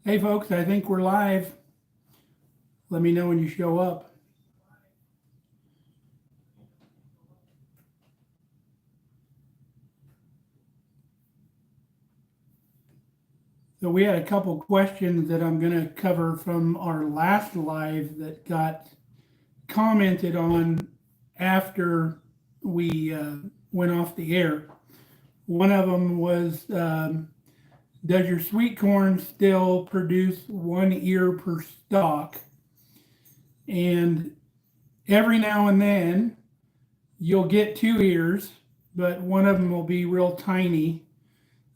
Hey folks, I think we're live. Let me know when you show up. So we had a couple questions that I'm going to cover from our last live that got commented on after we went off the air. One of them was, does your sweet corn still produce one ear per stalk? And every now and then you'll get two ears, but one of them will be real tiny.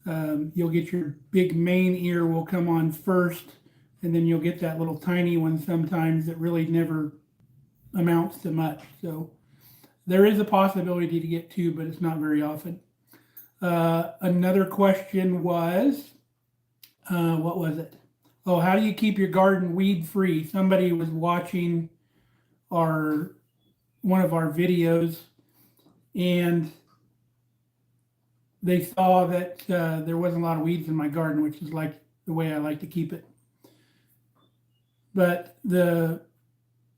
You'll get your big main ear will come on first, and then you'll get that little tiny one sometimes that really never amounts to much. So there is a possibility to get two, but it's not very often. Another question was, what was it? Oh, how do you keep your garden weed free? Somebody was watching our one of our videos, and they saw that there wasn't a lot of weeds in my garden, which is like the way I like to keep it. But the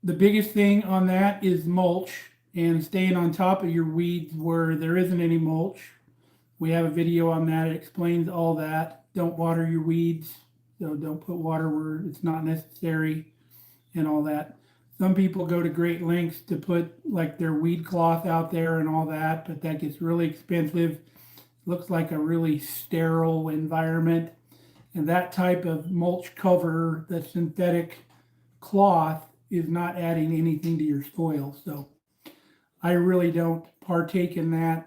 biggest thing on that is mulch and staying on top of your weeds where there isn't any mulch. We have a video on that. It explains all that. Don't water your weeds. So don't put water where it's not necessary and all that. Some people go to great lengths to put like their weed cloth out there and all that, but that gets really expensive. Looks like a really sterile environment. And that type of mulch cover, the synthetic cloth, is not adding anything to your soil. So I really don't partake in that.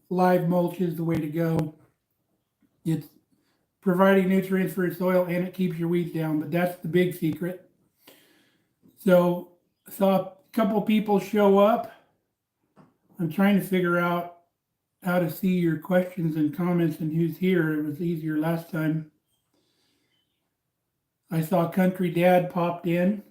Live mulch is the way to go. It's providing nutrients for your soil and it keeps your weeds down, but that's the big secret. So I saw a couple people show up. I'm trying to figure out how to see your questions and comments and who's here. It was easier last time. I saw Country Dad popped in.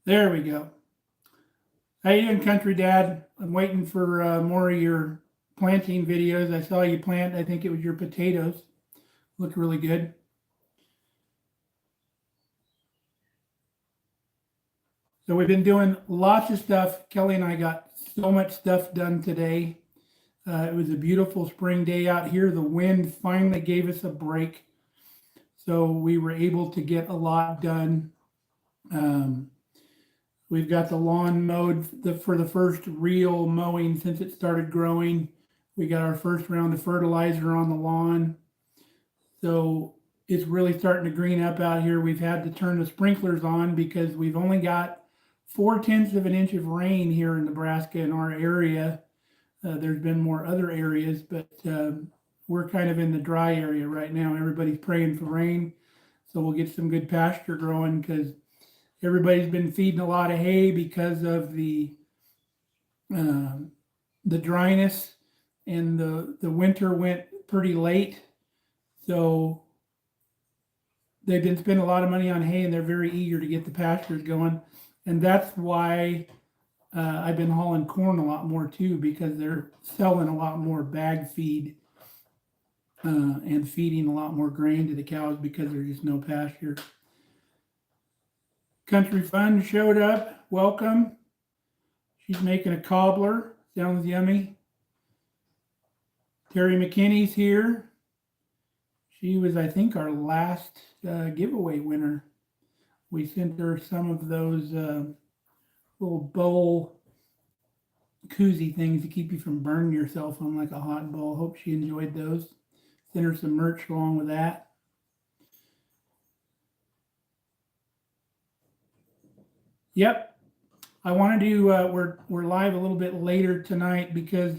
There we go. How you doing, Country Dad? I'm waiting for more of your planting videos. I saw you plant, I think it was your potatoes. Look really good. So we've been doing lots of stuff. Kelly and I got so much stuff done today. It was a beautiful spring day out here. The wind finally gave us a break. So we were able to get a lot done. We've got the lawn mowed for the first real mowing since it started growing. We got our first round of fertilizer on the lawn. So it's really starting to green up out here. We've had to turn the sprinklers on because we've only got 4/10 of an inch of rain here in Nebraska in our area. There's been more other areas, but we're kind of in the dry area right now. Everybody's praying for rain, so we'll get some good pasture growing because everybody's been feeding a lot of hay because of the dryness, and the winter went pretty late, so they've been spending a lot of money on hay, and they're very eager to get the pastures going, and that's why I've been hauling corn a lot more too, because they're selling a lot more bag feed and feeding a lot more grain to the cows because there's just no pasture. Country Fun showed up. Welcome. She's making a cobbler. Sounds yummy. Terry McKinney's here. She was, I think, our last giveaway winner. We sent her some of those little bowl koozie things to keep you from burning yourself on like a hot bowl. Hope she enjoyed those. Sent her some merch along with that. Yep. I want to do, we're live a little bit later tonight because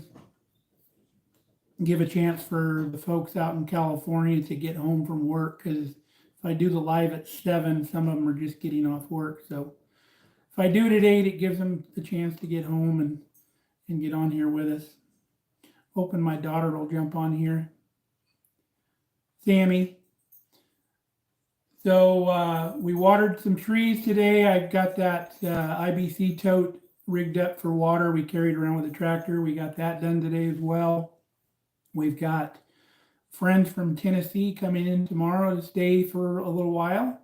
give a chance for the folks out in California to get home from work, because if I do the live at 7, some of them are just getting off work. So if I do it at 8, it gives them the chance to get home and get on here with us. Hoping my daughter will jump on here. Sammy. So we watered some trees today. I've got that IBC tote rigged up for water. We carried around with a tractor. We got that done today as well. We've got friends from Tennessee coming in tomorrow to stay for a little while.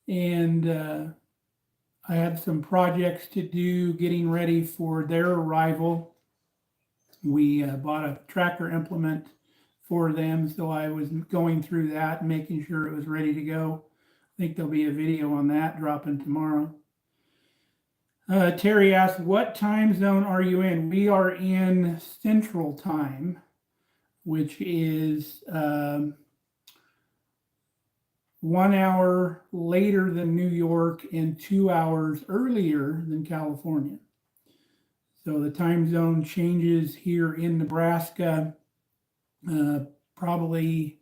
And I have some projects to do getting ready for their arrival. We bought a tracker implement for them, so I was going through that and making sure it was ready to go. I think there'll be a video on that dropping tomorrow. Terry asked, what time zone are you in? We are in Central Time, which is 1 hour later than New York and 2 hours earlier than California. So the time zone changes here in Nebraska, probably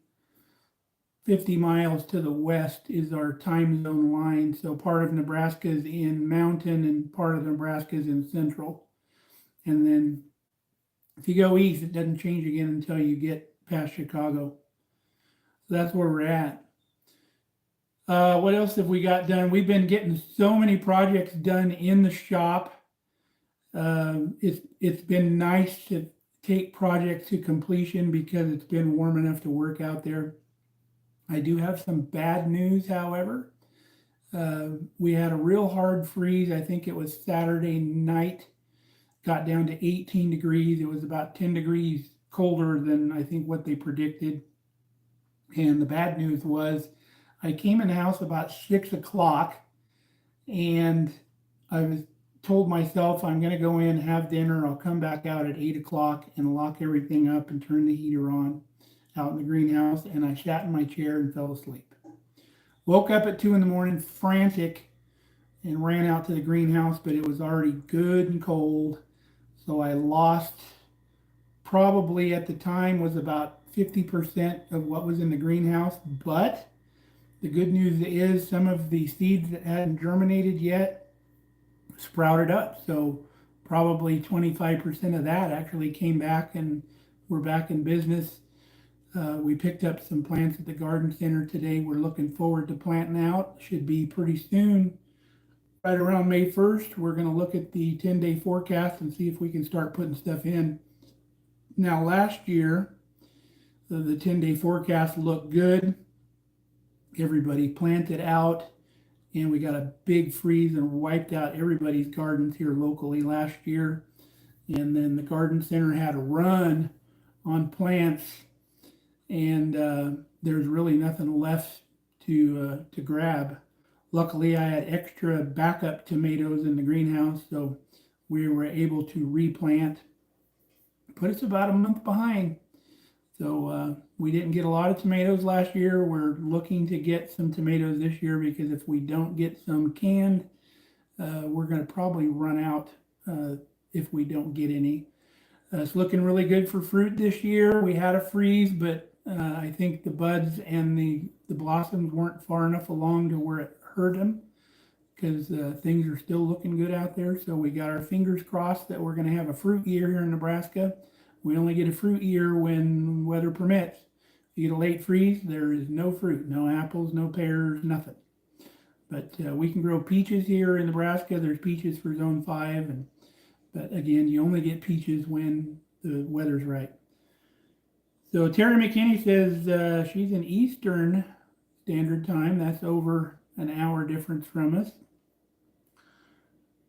50 miles to the west is our time zone line. So part of Nebraska is in mountain and part of Nebraska is in central. And then if you go east, it doesn't change again until you get past Chicago. So that's where we're at. What else have we got done? We've been getting so many projects done in the shop. It's been nice to take projects to completion because it's been warm enough to work out there. I do have some bad news, however. We had a real hard freeze. I think it was Saturday night. Got down to 18 degrees. It was about 10 degrees colder than I think what they predicted. And the bad news was I came in the house about 6 o'clock and I was told myself I'm going to go in, have dinner. I'll come back out at 8 o'clock and lock everything up and turn the heater on out in the greenhouse. And I sat in my chair and fell asleep. Woke up at 2 in the morning, frantic, and ran out to the greenhouse, but it was already good and cold. So I lost, probably at the time was about 50% of what was in the greenhouse. But the good news is some of the seeds that hadn't germinated yet sprouted up. So probably 25% of that actually came back and we're back in business. We picked up some plants at the garden center today. We're looking forward to planting out. Should be pretty soon. Right around May 1st, we're going to look at the 10-day forecast and see if we can start putting stuff in. Now, last year, the 10-day forecast looked good. Everybody planted out, and we got a big freeze and wiped out everybody's gardens here locally last year. And then the garden center had a run on plants, and there's really nothing left to grab. Luckily, I had extra backup tomatoes in the greenhouse, so we were able to replant. Put us about a month behind. So we didn't get a lot of tomatoes last year. We're looking to get some tomatoes this year because if we don't get some canned, we're going to probably run out if we don't get any. It's looking really good for fruit this year. We had a freeze, but I think the buds and the blossoms weren't far enough along to where it hurt them because things are still looking good out there. So we got our fingers crossed that we're going to have a fruit year here in Nebraska. We only get a fruit year when weather permits. If you get a late freeze, there is no fruit, no apples, no pears, nothing. But we can grow peaches here in Nebraska. There's peaches for Zone 5. But again, you only get peaches when the weather's right. So Terry McKinney says she's in Eastern Standard Time. That's over an hour difference from us.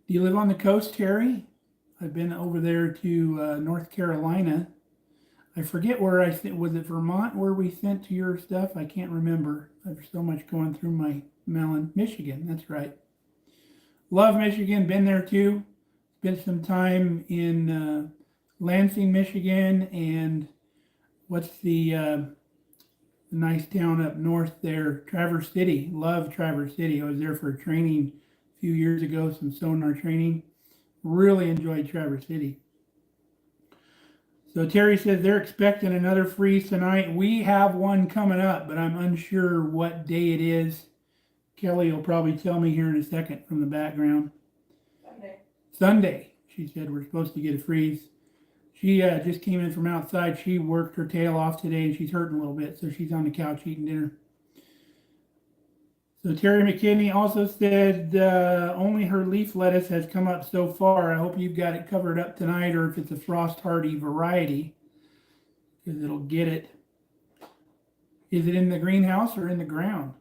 Do you live on the coast, Terry? I've been over there to North Carolina. I forget where I sent. Was it Vermont where we sent to your stuff? I can't remember. There's so much going through my melon. Michigan, that's right. Love Michigan. Been there too. Spent some time in Lansing, Michigan, and what's the nice town up north there? Traverse City. Love Traverse City. I was there for training a few years ago, some sonar training. Really enjoyed Traverse City. So Terry says they're expecting another freeze tonight. We have one coming up, but I'm unsure what day it is. Kelly will probably tell me here in a second from the background. Sunday, she said we're supposed to get a freeze. She just came in from outside. She worked her tail off today and she's hurting a little bit, so she's on the couch eating dinner. So Terry McKinney also said only her leaf lettuce has come up so far. I hope you've got it covered up tonight, or if it's a frost hardy variety, because it'll get it. Is it in the greenhouse or in the ground?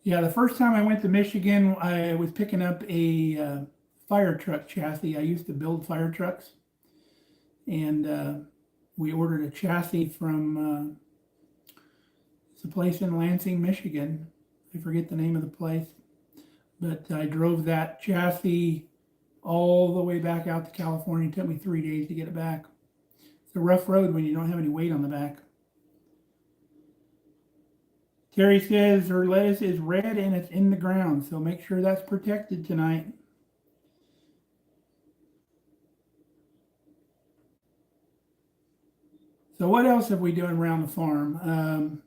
Yeah, the first time I went to Michigan, I was picking up a fire truck chassis. I used to build fire trucks, and we ordered a chassis from it's a place in Lansing, Michigan. I forget the name of the place, but I drove that chassis all the way back out to California. It took me 3 days to get it back. It's a rough road when you don't have any weight on the back. Terry says her lettuce is red and it's in the ground, so make sure that's protected tonight. So what else have we done around the farm?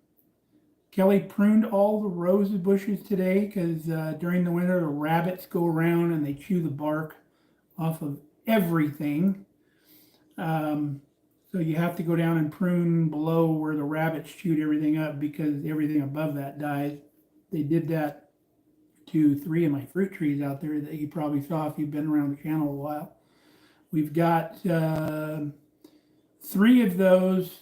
Kelly pruned all the rose bushes today because during the winter the rabbits go around and they chew the bark off of everything. So you have to go down and prune below where the rabbits chewed everything up because everything above that dies. They did that to 3 of my fruit trees out there that you probably saw if you've been around the channel a while. We've got 3 of those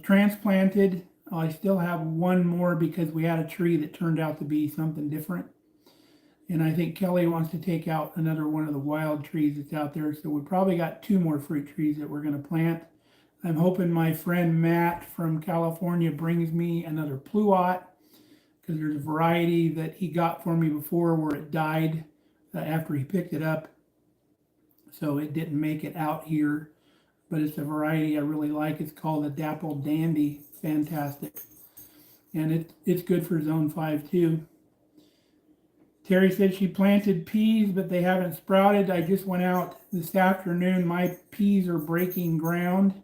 transplanted. I still have 1 more because we had a tree that turned out to be something different. And I think Kelly wants to take out another one of the wild trees that's out there. So we probably got 2 more fruit trees that we're going to plant. I'm hoping my friend Matt from California brings me another pluot, because there's a variety that he got for me before where it died after he picked it up. So it didn't make it out here, but it's a variety I really like. It's called a Dapple Dandy. Fantastic. And it's good for zone 5 too. Terry said she planted peas, but they haven't sprouted. I just went out this afternoon. My peas are breaking ground.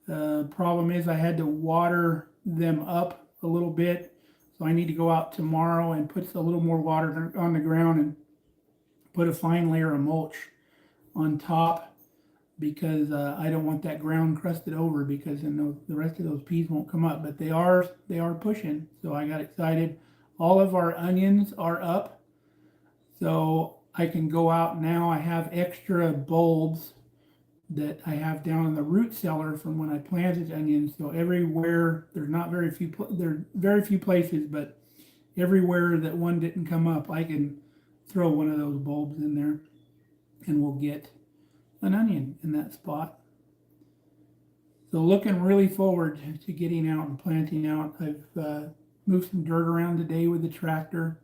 Problem is I had to water them up a little bit. So I need to go out tomorrow and put a little more water on the ground and put a fine layer of mulch on top, because I don't want that ground crusted over, because then the rest of those peas won't come up. But they are pushing, so I got excited. All of our onions are up. So I can go out now. I have extra bulbs that I have down in the root cellar from when I planted onions. So everywhere, there are very few places, but everywhere that one didn't come up, I can throw one of those bulbs in there and we'll get an onion in that spot. So looking really forward to getting out and planting out. I've moved some dirt around today with the tractor,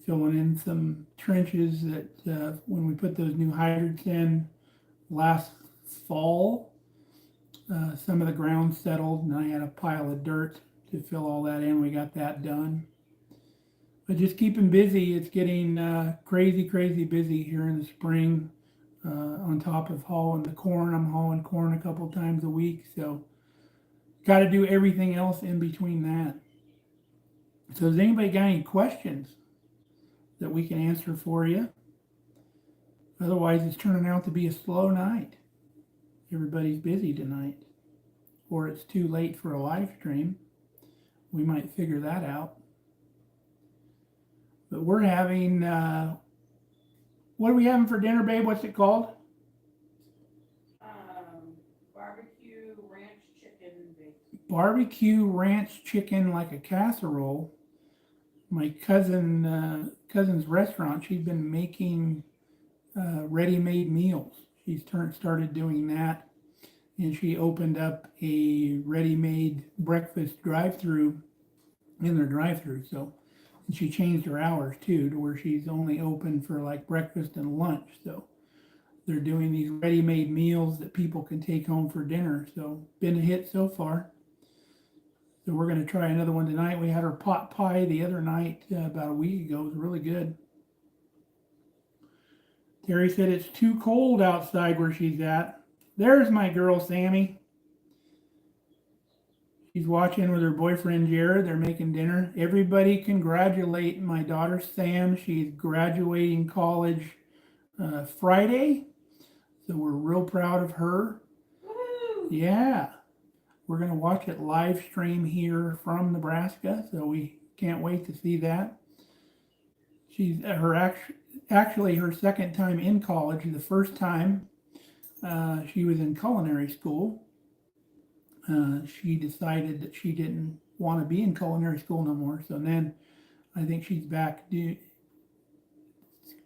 filling in some trenches that when we put those new hydrants in last fall, some of the ground settled and I had a pile of dirt to fill all that in. We got that done. But just keeping busy. It's getting crazy busy here in the spring. On top of hauling the corn, I'm hauling corn a couple times a week. So got to do everything else in between that. So has anybody got any questions that we can answer for you? Otherwise, it's turning out to be a slow night. Everybody's busy tonight. Or it's too late for a live stream. We might figure that out. But we're having, what are we having for dinner, babe? What's it called? Barbecue ranch chicken bake. Barbecue ranch chicken, like a casserole. My cousin's restaurant, she's been making ready-made meals. She's started doing that, and she opened up a ready-made breakfast drive-through in their drive-through. So, and she changed her hours too, to where she's only open for like breakfast and lunch. So they're doing these ready-made meals that people can take home for dinner. So been a hit so far. So we're going to try another one tonight. We had our pot pie the other night about a week ago. It was really good. Terry said it's too cold outside where she's at. There's my girl, Sammy. She's watching with her boyfriend, Jared. They're making dinner. Everybody congratulate my daughter, Sam. She's graduating college Friday. So we're real proud of her. Woo! Yeah. We're going to watch it live stream here from Nebraska, so we can't wait to see that. She's actually her second time in college. The first time she was in culinary school. She decided that she didn't want to be in culinary school no more. So then I think she's back to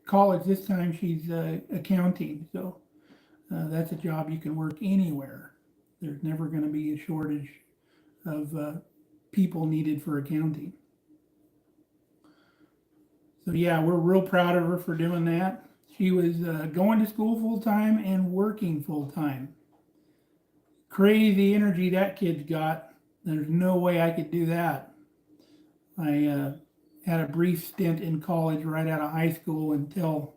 college. This time she's accounting. So that's a job you can work anywhere. There's never going to be a shortage of people needed for accounting. So yeah, we're real proud of her for doing that. She was going to school full time and working full time. Crazy energy that kid's got. There's no way I could do that. I had a brief stint in college right out of high school until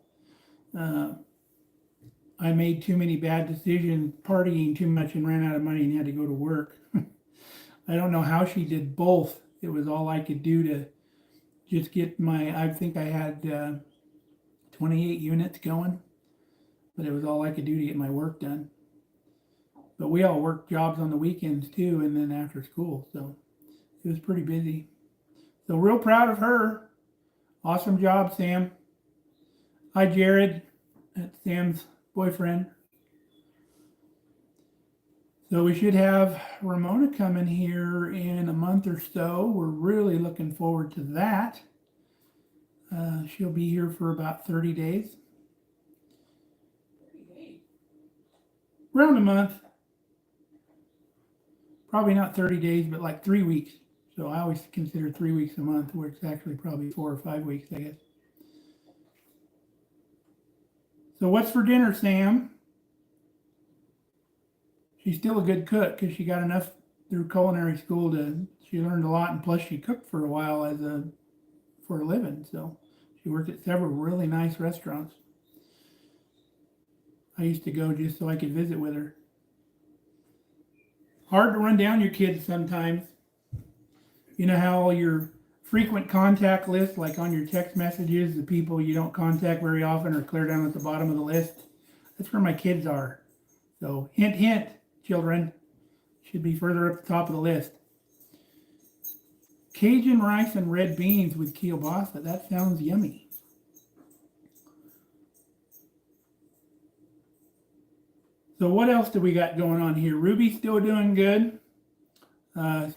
I made too many bad decisions, partying too much, and ran out of money and had to go to work. I don't know how she did both. It was all I could do to just get I think I had 28 units going, but it was all I could do to get my work done. But we all worked jobs on the weekends too, and then after school, so it was pretty busy. So real proud of her. Awesome job, Sam. Hi, Jared. That's Sam's boyfriend. So we should have Ramona coming here in a month or so. We're really looking forward to that. She'll be here for about 30 days. 30 days. Around a month. Probably not 30 days, but like 3 weeks. So I always consider 3 weeks a month, where it's actually probably 4 or 5 weeks, I guess. So what's for dinner, Sam? She's still a good cook because she got enough through culinary school she learned a lot, and plus she cooked for a while for a living. So she worked at several really nice restaurants. I used to go just so I could visit with her. Hard to run down your kids sometimes. You know how all your frequent contact list, like on your text messages, the people you don't contact very often are clear down at the bottom of the list? That's where my kids are. So hint, hint, children, should be further up the top of the list. Cajun rice and red beans with kielbasa. That sounds yummy. So what else do we got going on here? Ruby's still doing good.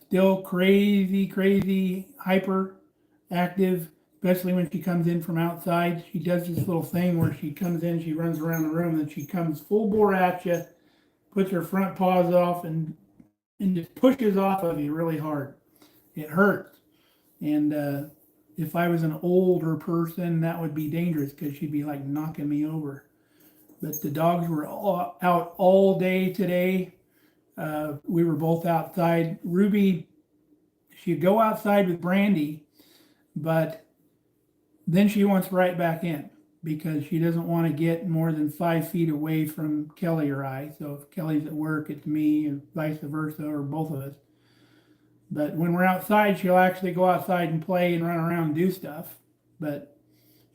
Still crazy, hyper active, especially when she comes in from outside. She does this little thing where she comes in, she runs around the room, and she comes full bore at you, puts her front paws off, and just pushes off of you really hard. It hurts. And if I was an older person, that would be dangerous because she'd be like knocking me over. But the dogs were out all day today. We were both outside. Ruby, she'd go outside with Brandy, but then she wants right back in because she doesn't want to get more than 5 feet away from Kelly or I. So if Kelly's at work, it's me, and vice versa, or both of us. But when we're outside, she'll actually go outside and play and run around and do stuff. But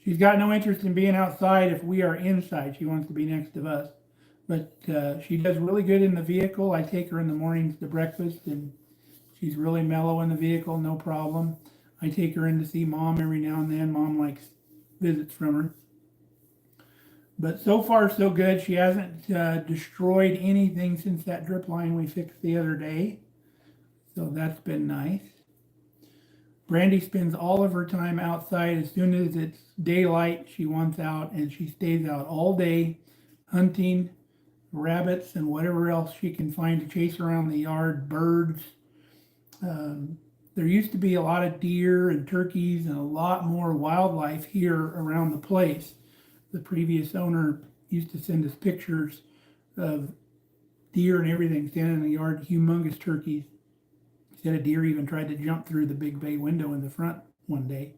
she's got no interest in being outside if we are inside. She wants to be next to us. But she does really good in the vehicle. I take her in the mornings to breakfast, and she's really mellow in the vehicle, no problem. I take her in to see Mom every now and then. Mom likes visits from her. But so far, so good. She hasn't destroyed anything since that drip line we fixed the other day. So that's been nice. Brandy spends all of her time outside. As soon as it's daylight, she wants out, and she stays out all day hunting rabbits and whatever else she can find to chase around the yard, birds. There used to be a lot of deer and turkeys and a lot more wildlife here around the place. The previous owner used to send us pictures of deer and everything standing in the yard, humongous turkeys. Said a deer even tried to jump through the big bay window in the front one day.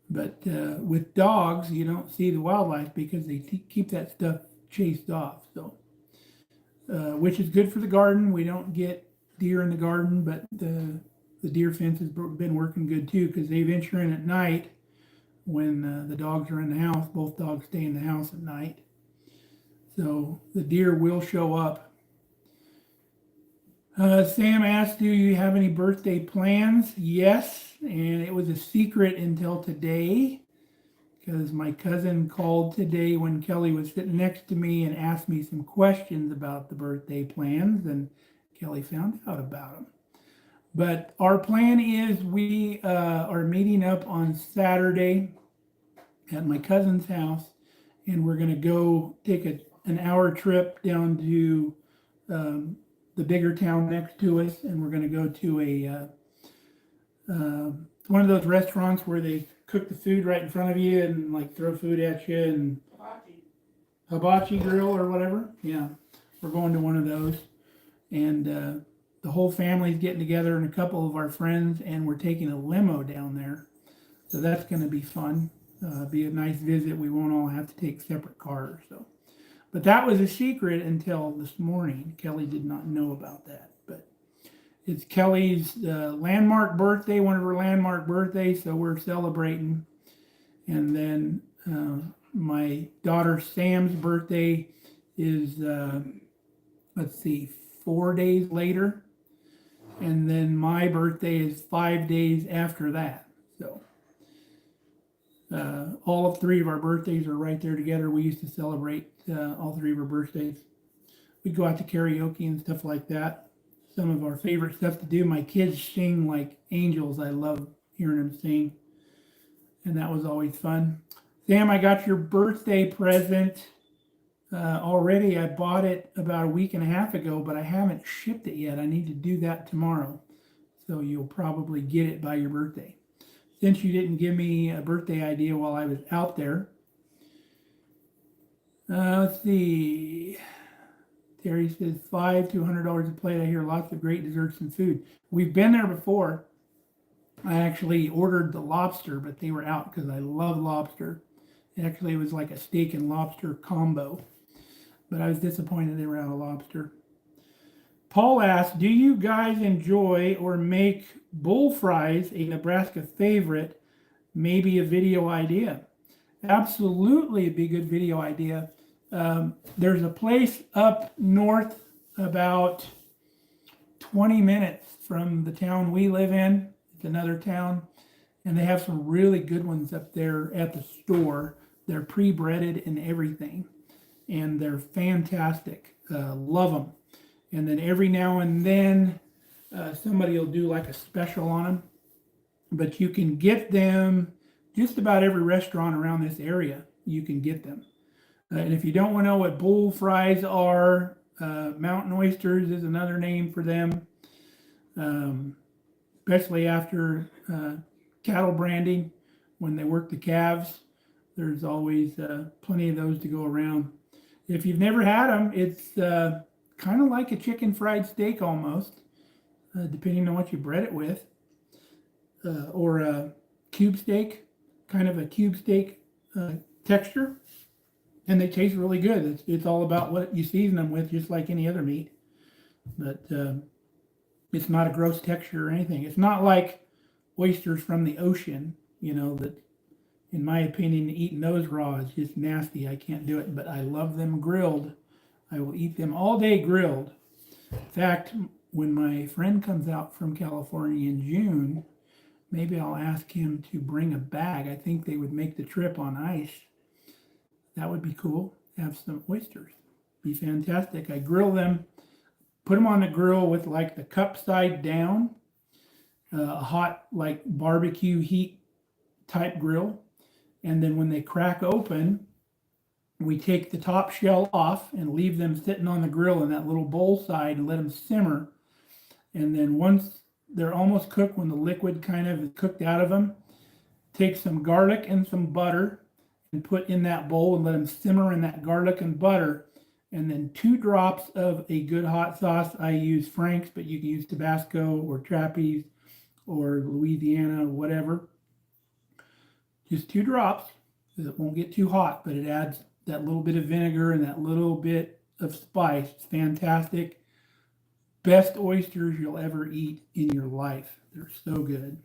But with dogs, you don't see the wildlife because they keep that stuff chased off. So, which is good for the garden. We don't get deer in the garden, but the deer fence has been working good too because they venture in at night when the dogs are in the house. Both dogs stay in the house at night. So the deer will show up. Sam asked, do you have any birthday plans? Yes, and it was a secret until today because my cousin called today when Kelly was sitting next to me and asked me some questions about the birthday plans, and Kelly found out about them. But our plan is we are meeting up on Saturday at my cousin's house, and we're going to go take an hour trip down to the bigger town next to us, and we're going to go to one of those restaurants where they cook the food right in front of you and like throw food at you, and hibachi grill or whatever. Yeah, we're going to one of those, and the whole family's getting together and a couple of our friends, and we're taking a limo down there, so that's going to be fun. Be a nice visit. We won't all have to take separate cars. So, but that was a secret until this morning. Kelly did not know about that. But it's Kelly's landmark birthday, one of her landmark birthdays, so we're celebrating. And then my daughter Sam's birthday is, let's see, 4 days later. And then my birthday is 5 days after that. So all of three of our birthdays are right there together. We used to celebrate all three of our birthdays. We'd go out to karaoke and stuff like that. Some of our favorite stuff to do. My kids sing like angels. I love hearing them sing. And that was always fun. Sam, I got your birthday present already. I bought it about a week and a half ago, but I haven't shipped it yet. I need to do that tomorrow. So you'll probably get it by your birthday. Since you didn't give me a birthday idea while I was out there. Let's see. Terry says $5 to $100 a plate. I hear lots of great desserts and food. We've been there before. I actually ordered the lobster, but they were out because I love lobster. Actually, it was like a steak and lobster combo. But I was disappointed they were out of lobster. Paul asked, do you guys enjoy or make bull fries a Nebraska favorite? Maybe a video idea. Absolutely, it'd be a good video idea. There's a place up north about 20 minutes from the town we live in. It's another town, and they have some really good ones up there at the store. They're pre-breaded and everything, and they're fantastic. Love them. And then every now and then somebody will do like a special on them, but you can get them just about every restaurant around this area. You can get them. And if you don't want to know what bull fries are, mountain oysters is another name for them, especially after cattle branding, when they work the calves. There's always plenty of those to go around. If you've never had them, it's kind of like a chicken fried steak almost, depending on what you bread it with, or a cube steak, kind of a cube steak texture. And they taste really good. It's all about what you season them with, just like any other meat. But it's not a gross texture or anything. It's not like oysters from the ocean, that, in my opinion, eating those raw is just nasty. I can't do it, but I love them grilled. I will eat them all day grilled. In fact, when my friend comes out from California in June, maybe I'll ask him to bring a bag. I think they would make the trip on ice. That would be cool. Have some oysters. Be fantastic. I grill them, put them on the grill with like the cup side down, a hot like barbecue heat type grill. And then when they crack open, we take the top shell off and leave them sitting on the grill in that little bowl side and let them simmer. And then once they're almost cooked, when the liquid kind of is cooked out of them, take some garlic and some butter and put in that bowl and let them simmer in that garlic and butter. And then 2 drops of a good hot sauce. I use Frank's, but you can use Tabasco or Trappist or Louisiana, whatever. Just 2 drops. It won't get too hot, but it adds that little bit of vinegar and that little bit of spice. It's fantastic. Best oysters you'll ever eat in your life. They're so good.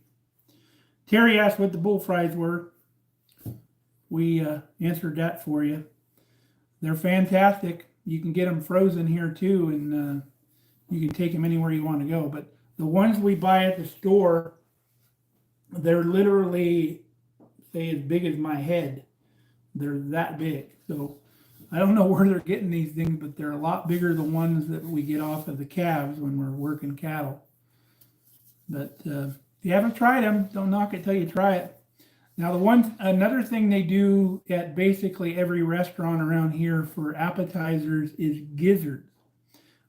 Terry asked what the bull fries were. We answered that for you. They're fantastic. You can get them frozen here too, and you can take them anywhere you want to go. But the ones we buy at the store, they're literally, say, as big as my head. They're that big. So I don't know where they're getting these things, but they're a lot bigger than the ones that we get off of the calves when we're working cattle. But if you haven't tried them, don't knock it till you try it. Now, another thing they do at basically every restaurant around here for appetizers is gizzards,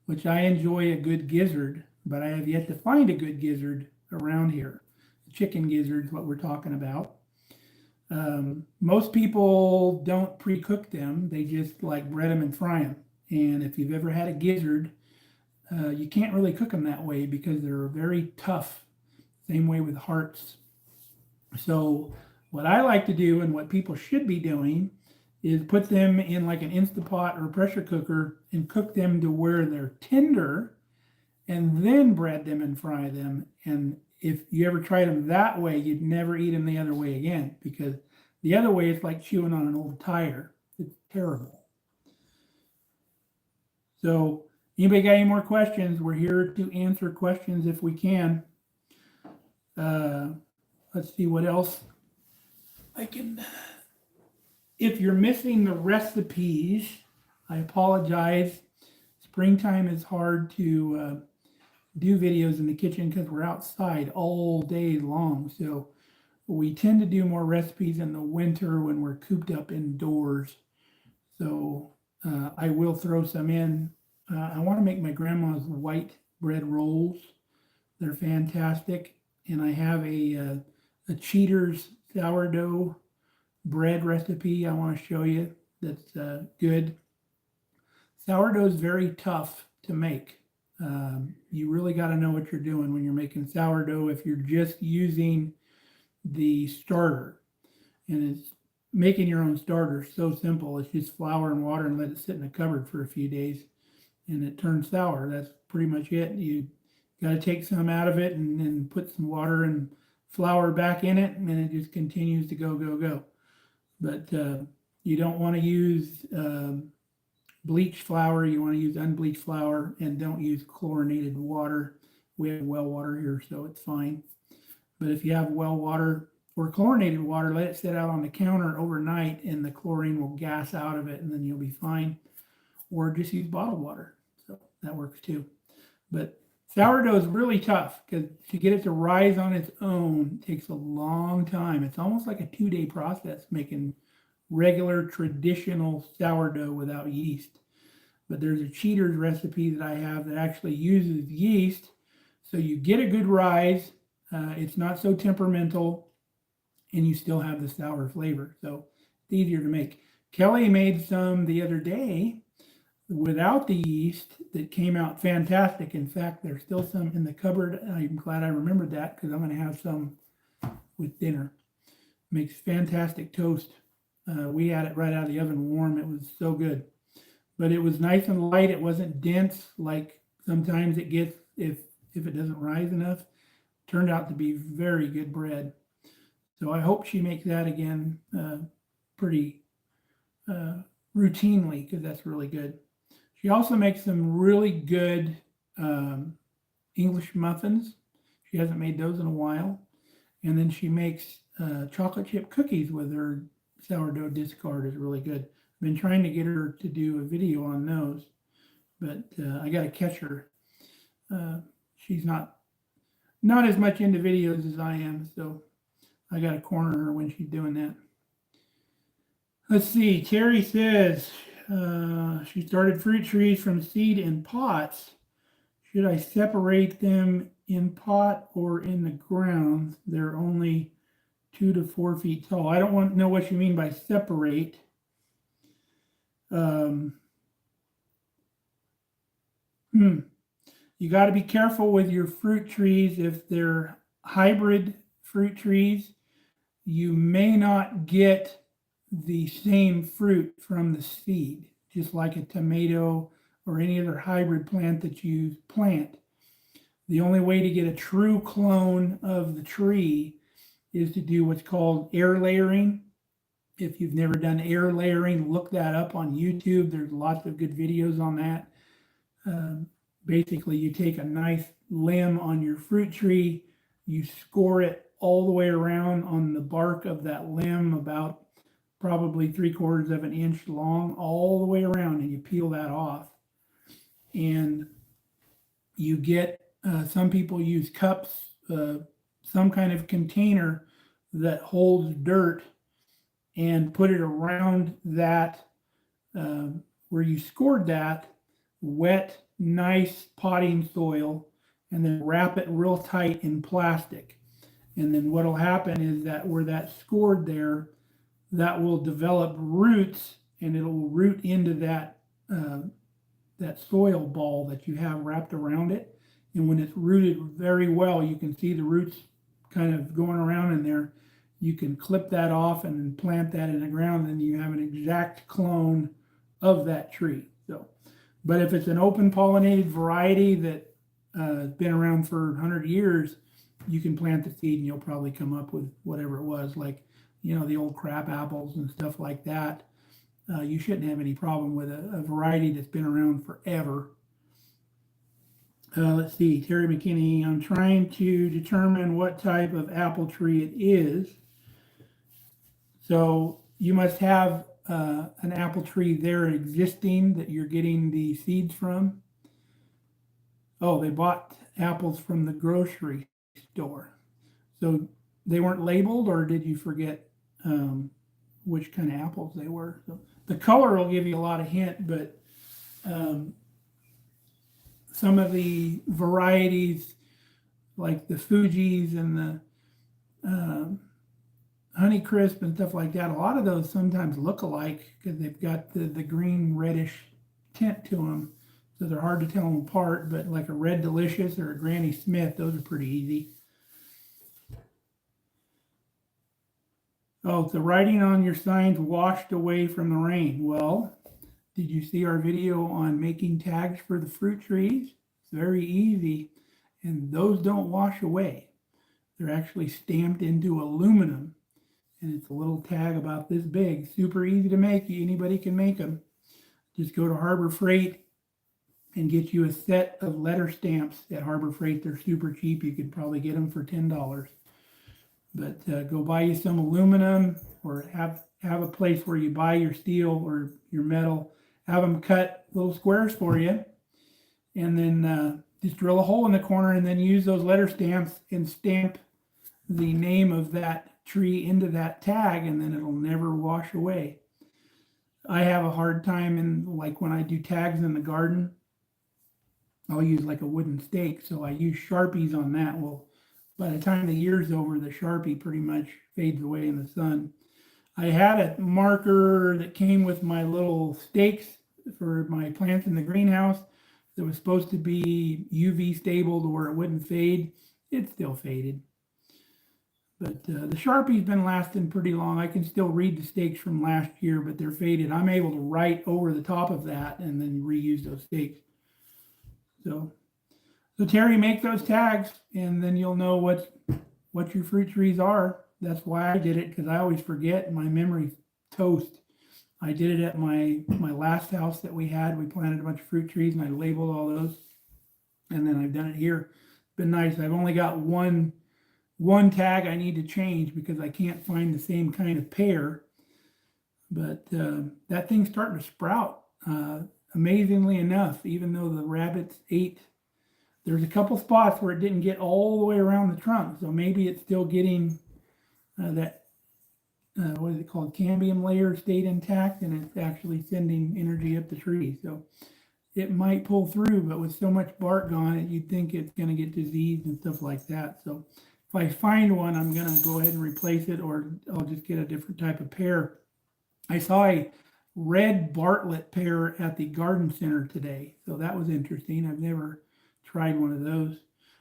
which I enjoy a good gizzard, but I have yet to find a good gizzard around here. Chicken gizzards, what we're talking about. Most people don't pre-cook them. They just like bread them and fry them. And if you've ever had a gizzard, you can't really cook them that way because they're very tough. Same way with hearts. So what I like to do and what people should be doing is put them in like an Instapot or pressure cooker and cook them to where they're tender and then bread them and fry them. And if you ever tried them that way, you'd never eat them the other way again, because the other way it's like chewing on an old tire. It's terrible. So anybody got any more questions? We're here to answer questions if we can. Let's see what else I can. If you're missing the recipes, I apologize. Springtime is hard to do videos in the kitchen because we're outside all day long. So we tend to do more recipes in the winter when we're cooped up indoors. So I will throw some in. I want to make my grandma's white bread rolls. They're fantastic. And I have a Cheater's sourdough bread recipe I want to show you that's good. Sourdough is very tough to make. You really got to know what you're doing when you're making sourdough if you're just using the starter. And it's making your own starter so simple. It's just flour and water and let it sit in a cupboard for a few days and it turns sour. That's pretty much it. You got to take some out of it and then put some water and flour back in it, and then it just continues to go. But you don't want to use bleached flour. You want to use unbleached flour, and don't use chlorinated water. We have well water here, so it's fine. But if you have well water or chlorinated water, let it sit out on the counter overnight, and the chlorine will gas out of it, and then you'll be fine. Or just use bottled water. So that works too. But sourdough is really tough because to get it to rise on its own takes a long time. It's almost like a 2-day process making regular traditional sourdough without yeast. But there's a Cheater's recipe that I have that actually uses yeast. So you get a good rise. It's not so temperamental and you still have the sour flavor. So it's easier to make. Kelly made some the other day without the yeast that came out fantastic. In fact, there's still some in the cupboard. I'm glad I remembered that because I'm going to have some with dinner. Makes fantastic toast. We had it right out of the oven warm. It was so good. But it was nice and light. It wasn't dense like sometimes it gets if it doesn't rise enough. Turned out to be very good bread. So I hope she makes that again pretty routinely because that's really good. She also makes some really good English muffins. She hasn't made those in a while. And then she makes chocolate chip cookies with her sourdough discard is really good. I've been trying to get her to do a video on those, but I got to catch her. She's not as much into videos as I am, so I got to corner her when she's doing that. Let's see. Terry says she started fruit trees from seed in pots. Should I separate them in pot or in the ground? They're only 2 to 4 feet tall. I don't know what you mean by separate. You got to be careful with your fruit trees. If they're hybrid fruit trees, you may not get the same fruit from the seed, just like a tomato or any other hybrid plant that you plant. The only way to get a true clone of the tree is to do what's called air layering. If you've never done air layering, look that up on YouTube. There's lots of good videos on that. basically you take a nice limb on your fruit tree, you score it all the way around on the bark of that limb, about probably 3/4 of an inch long, all the way around, and you peel that off. And you get, some people use cups, some kind of container that holds dirt, and put it around that, uh, where you scored that, wet, nice potting soil, and then wrap it real tight in plastic. And then what'll happen is that where that's scored there, that will develop roots, and it'll root into that, that soil ball that you have wrapped around it. And when it's rooted very well, you can see the roots kind of going around in there. You can clip that off and then plant that in the ground, and you have an exact clone of that tree. So, but if it's an open pollinated variety that has been around for 100 years, you can plant the seed and you'll probably come up with whatever it was, like, the old crab apples and stuff like that. You shouldn't have any problem with a variety that's been around forever. Let's see, Terry McKinney, I'm trying to determine what type of apple tree it is. So you must have an apple tree there existing that you're getting the seeds from. Oh, they bought apples from the grocery store. So they weren't labeled, or did you forget which kind of apples they were? So the color will give you a lot of hint, but some of the varieties, like the Fuji's and the Honeycrisp and stuff like that, a lot of those sometimes look alike because they've got the green reddish tint to them, so they're hard to tell them apart. But like a Red Delicious or a Granny Smith, those are pretty easy. Oh, the writing on your signs washed away from the rain. Well, did you see our video on making tags for the fruit trees? It's very easy, and those don't wash away. They're actually stamped into aluminum, and it's a little tag about this big. Super easy to make. Anybody can make them. Just go to Harbor Freight and get you a set of letter stamps at Harbor Freight. They're super cheap. You could probably get them for $10. But go buy you some aluminum, or have a place where you buy your steel or your metal. Have them cut little squares for you, and then just drill a hole in the corner, and then use those letter stamps and stamp the name of that tree into that tag, and then it'll never wash away. I have a hard time like when I do tags in the garden, I'll use like a wooden stake, so I use Sharpies on that. Well, by the time the year's over, the Sharpie pretty much fades away in the sun. I had a marker that came with my little stakes for my plants in the greenhouse that was supposed to be UV stable to where it wouldn't fade. It still faded. But the Sharpie's been lasting pretty long. I can still read the stakes from last year, but they're faded. I'm able to write over the top of that and then reuse those stakes. So Terry, make those tags, and then you'll know what your fruit trees are. That's why I did it, because I always forget. My memory's toast. I did it at my last house that we had. We planted a bunch of fruit trees, and I labeled all those. And then I've done it here. It's been nice. I've only got one tag I need to change because I can't find the same kind of pear. But that thing's starting to sprout. Amazingly enough, even though the rabbits ate. There's a couple spots where it didn't get all the way around the trunk, so maybe it's still getting that, what is it called, cambium layer stayed intact, and it's actually sending energy up the tree. So it might pull through, but with so much bark on it, you'd think it's going to get diseased and stuff like that. So if I find one, I'm going to go ahead and replace it, or I'll just get a different type of pear. I saw a red Bartlett pear at the garden center today, so that was interesting. I've never tried one of those.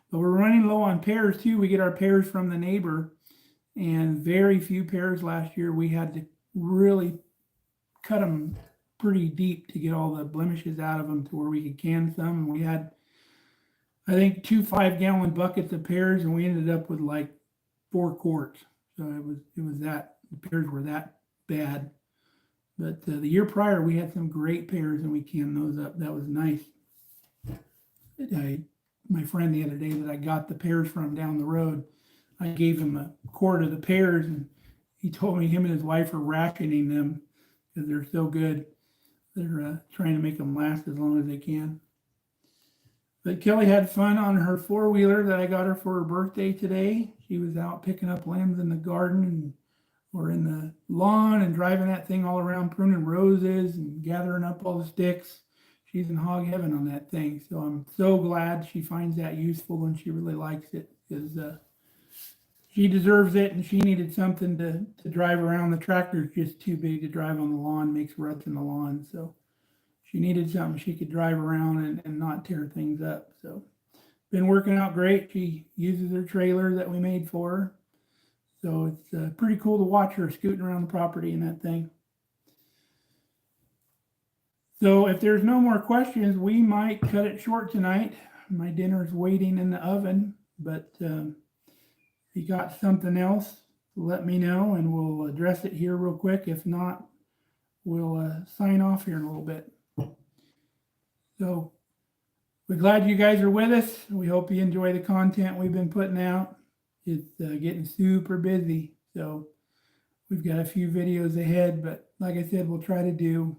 But we're running low on pears too. We get our pears from the neighbor, and very few pears last year. We had to really cut them pretty deep to get all the blemishes out of them to where we could can some. And we had, I think, 2 5-gallon buckets of pears, and we ended up with like 4 quarts. So it was that, the pears were that bad. But the year prior, we had some great pears, and we canned those up. That was nice. my friend the other day that I got the pears from down the road, I gave him a quart of the pears, and he told me him and his wife are rationing them because they're so good. They're trying to make them last as long as they can. But Kelly had fun on her four-wheeler that I got her for her birthday today. She was out picking up limbs in the garden and or in the lawn and driving that thing all around, pruning roses and gathering up all the sticks. She's in hog heaven on that thing. So I'm so glad she finds that useful and she really likes it because she deserves it, and she needed something to drive around. The tractor's just too big to drive on the lawn, makes ruts in the lawn. So she needed something she could drive around and not tear things up. So been working out great. She uses her trailer that we made for her. So it's pretty cool to watch her scooting around the property in that thing. So if there's no more questions, we might cut it short tonight. My dinner's waiting in the oven, but if you got something else, let me know and we'll address it here real quick. If not, we'll sign off here in a little bit. So we're glad you guys are with us. We hope you enjoy the content we've been putting out. It's getting super busy. So we've got a few videos ahead, but like I said, we'll try to do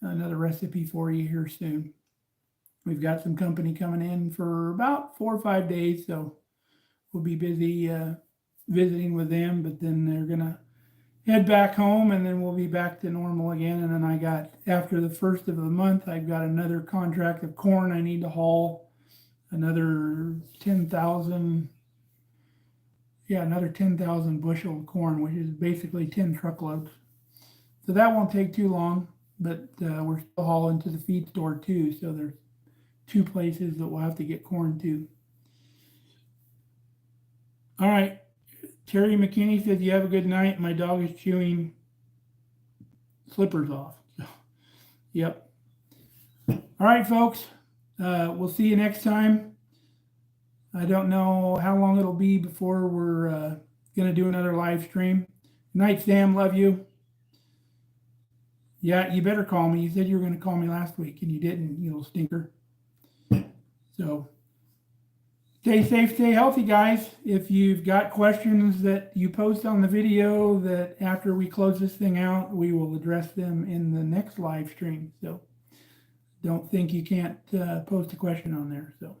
another recipe for you here soon. We've got some company coming in for about 4 or 5 days. So we'll be busy visiting with them, but then they're going to head back home and then we'll be back to normal again. And then I got, after the first of the month, I've got another contract of corn I need to haul, another 10,000 bushel of corn, which is basically 10 truckloads. So that won't take too long, but we're still hauling to the feed store too. So there's 2 places that we'll have to get corn to. All right. Terry McKinney says, you have a good night. My dog is chewing slippers off. Yep. All right, folks. We'll see you next time. I don't know how long it'll be before we're going to do another live stream. Good night, Sam. Love you. Yeah, you better call me. You said you were going to call me last week, and you didn't, you little stinker. So stay safe, stay healthy, guys. If you've got questions that you post on the video that after we close this thing out, we will address them in the next live stream. So don't think you can't post a question on there. So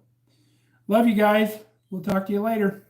love you guys. We'll talk to you later.